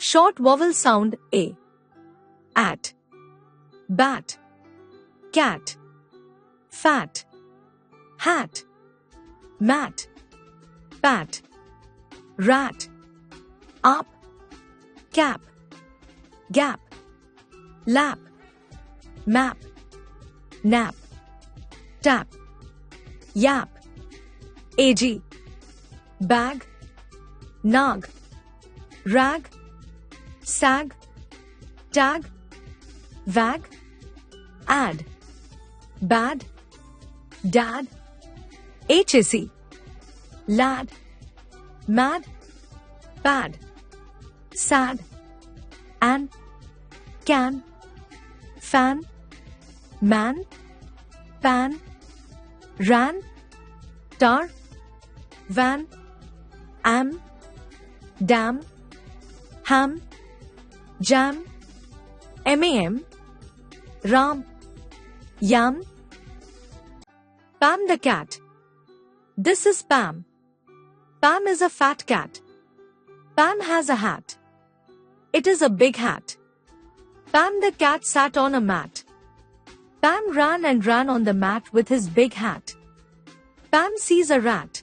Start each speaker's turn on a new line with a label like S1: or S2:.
S1: Short vowel sound A. At, bat, cat, fat, hat, mat, pat, rat, up, cap, gap, lap, map, nap, tap, yap, ag, bag, nag, rag, sag, tag, vag, ad, bad, dad, HSE, lad, mad, bad, sad, an, can, fan, man, pan, ran, tar, van, am, dam, ham, jam, mam, ram, yam. Pam the cat. This is Pam. Pam is a fat cat. Pam has a hat. It is a big hat. Pam the cat sat on a mat. Pam ran and ran on the mat with his big hat. Pam sees a rat.